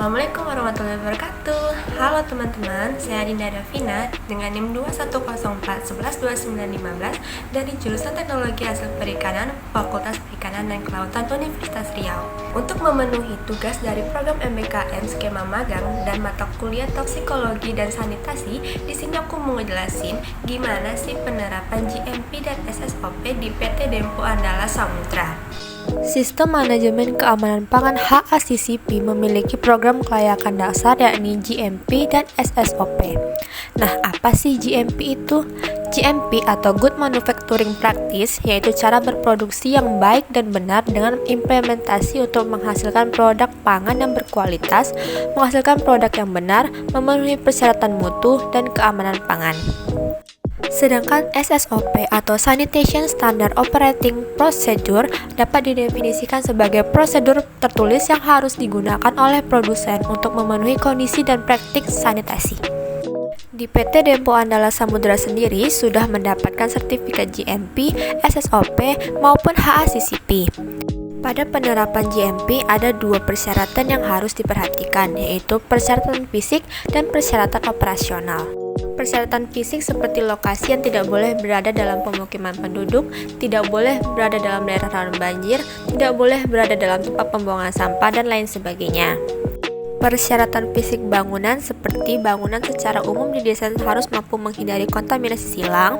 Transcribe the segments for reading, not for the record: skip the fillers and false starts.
Assalamualaikum warahmatullahi wabarakatuh. Halo teman-teman, saya Dinda Davina dengan NIM 21041112915 dari jurusan Teknologi Hasil Perikanan, Fakultas Perikanan dan Kelautan Universitas Riau. Untuk memenuhi tugas dari program MBKM skema magang dan mata kuliah toksikologi dan sanitasi, di sini aku mau ngejelasin gimana sih penerapan GMP dan SSOP di PT Dempo Andala Samudra. Sistem Manajemen Keamanan Pangan HACCP memiliki program kelayakan dasar yakni GMP dan SSOP. Nah, apa sih GMP itu? GMP atau Good Manufacturing Practice yaitu cara berproduksi yang baik dan benar dengan implementasi untuk menghasilkan produk pangan yang berkualitas, menghasilkan produk yang benar, memenuhi persyaratan mutu dan keamanan pangan. Sedangkan SSOP atau Sanitation Standard Operating Procedure dapat didefinisikan sebagai prosedur tertulis yang harus digunakan oleh produsen untuk memenuhi kondisi dan praktik sanitasi. Di PT Dempo Andala Samudra sendiri sudah mendapatkan sertifikat GMP, SSOP maupun HACCP. Pada penerapan GMP ada dua persyaratan yang harus diperhatikan, yaitu persyaratan fisik dan persyaratan operasional. Persyaratan fisik seperti lokasi yang tidak boleh berada dalam pemukiman penduduk, tidak boleh berada dalam daerah rawan banjir, tidak boleh berada dalam tempat pembuangan sampah, dan lain sebagainya. Persyaratan fisik bangunan seperti bangunan secara umum didesain harus mampu menghindari kontaminasi silang.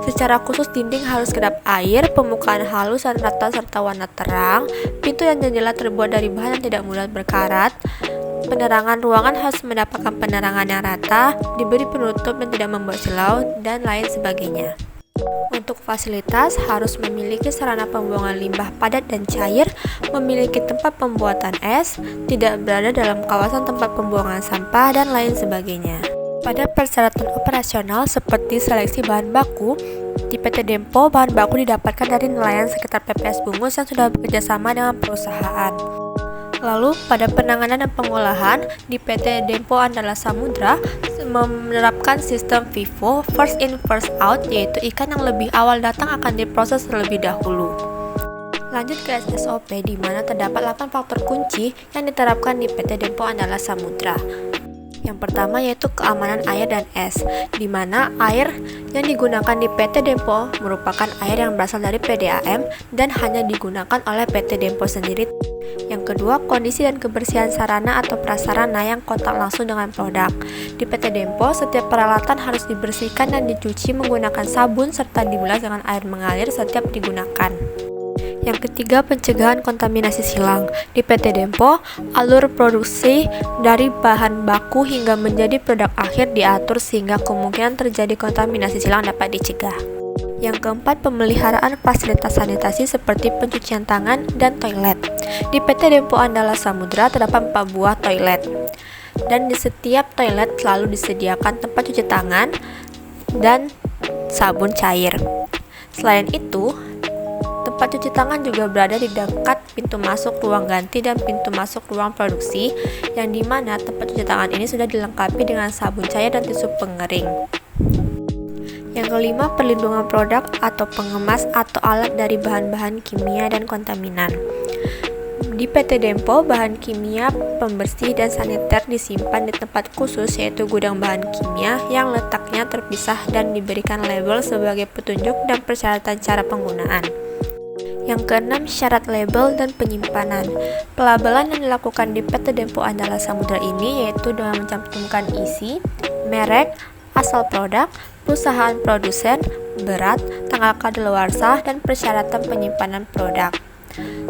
Secara khusus dinding harus kedap air, permukaan halus dan rata serta warna terang, pintu dan jendela terbuat dari bahan yang tidak mudah berkarat. Penerangan ruangan harus mendapatkan penerangan yang rata, diberi penutup dan tidak membuat silau, dan lain sebagainya. Untuk fasilitas harus memiliki sarana pembuangan limbah padat dan cair, memiliki tempat pembuatan es, tidak berada dalam kawasan tempat pembuangan sampah, dan lain sebagainya. Pada persyaratan operasional seperti seleksi bahan baku, di PT Dempo bahan baku didapatkan dari nelayan sekitar PPS Bungus yang sudah bekerjasama dengan perusahaan. Lalu pada penanganan dan pengolahan di PT Dempo Andala Samudra menerapkan sistem FIFO first in first out, yaitu ikan yang lebih awal datang akan diproses terlebih dahulu. Lanjut ke SSOP di mana terdapat 8 faktor kunci yang diterapkan di PT Dempo Andala Samudra. Yang pertama yaitu keamanan air dan es, di mana air yang digunakan di PT Dempo merupakan air yang berasal dari PDAM dan hanya digunakan oleh PT Dempo sendiri. Yang kedua, kondisi dan kebersihan sarana atau prasarana yang kontak langsung dengan produk. Di PT Dempo, setiap peralatan harus dibersihkan dan dicuci menggunakan sabun serta dibilas dengan air mengalir setiap digunakan. Yang ketiga, pencegahan kontaminasi silang. Di PT Dempo, alur produksi dari bahan baku hingga menjadi produk akhir diatur sehingga kemungkinan terjadi kontaminasi silang dapat dicegah. Yang keempat, pemeliharaan fasilitas sanitasi seperti pencucian tangan dan toilet. Di PT Dempo Andala Samudra terdapat 4 buah toilet. Dan di setiap toilet selalu disediakan tempat cuci tangan dan sabun cair. Selain itu, tempat cuci tangan juga berada di dekat pintu masuk ruang ganti dan pintu masuk ruang produksi, yang dimana tempat cuci tangan ini sudah dilengkapi dengan sabun cair dan tisu pengering. Yang kelima, perlindungan produk atau pengemas atau alat dari bahan-bahan kimia dan kontaminan. Di PT Dempo, bahan kimia, pembersih, dan saniter disimpan di tempat khusus yaitu gudang bahan kimia yang letaknya terpisah dan diberikan label sebagai petunjuk dan persyaratan cara penggunaan. Yang keenam, syarat label dan penyimpanan. Pelabelan yang dilakukan di PT Dempo Andala Samudra ini yaitu dengan mencantumkan isi, merek, asal produk, perusahaan produsen, berat, tanggal kadaluarsa, dan persyaratan penyimpanan produk.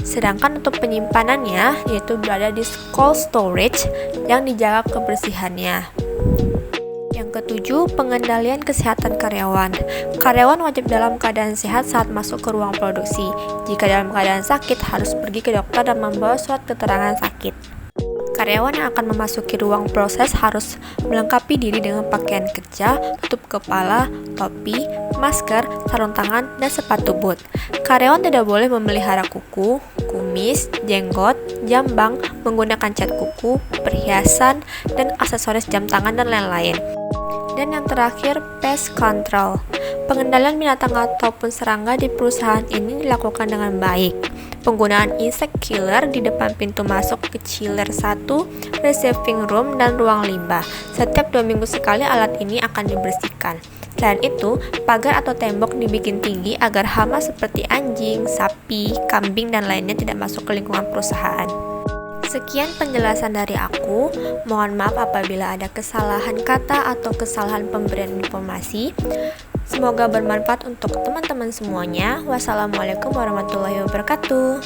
Sedangkan untuk penyimpanannya yaitu berada di cold storage yang dijaga kebersihannya. Yang ketujuh, pengendalian kesehatan karyawan. Karyawan wajib dalam keadaan sehat saat masuk ke ruang produksi. Jika dalam keadaan sakit, harus pergi ke dokter dan membawa surat keterangan sakit. Karyawan yang akan memasuki ruang proses harus melengkapi diri dengan pakaian kerja, tutup kepala, topi, masker, sarung tangan, dan sepatu boot. Karyawan tidak boleh memelihara kuku, kumis, jenggot, jambang, menggunakan cat kuku, perhiasan, dan aksesoris jam tangan dan lain-lain. Dan yang terakhir, pest control. Pengendalian binatang ataupun serangga di perusahaan ini dilakukan dengan baik. penggunaan insect killer di depan pintu masuk ke chiller 1, receiving room, dan ruang limbah. Setiap 2 minggu sekali alat ini akan dibersihkan. Selain itu, pagar atau tembok dibikin tinggi agar hama seperti anjing, sapi, kambing, dan lainnya tidak masuk ke lingkungan perusahaan. Sekian penjelasan dari aku. Mohon maaf apabila ada kesalahan kata atau kesalahan pemberian informasi. Semoga bermanfaat untuk teman-teman semuanya. Wassalamualaikum warahmatullahi wabarakatuh.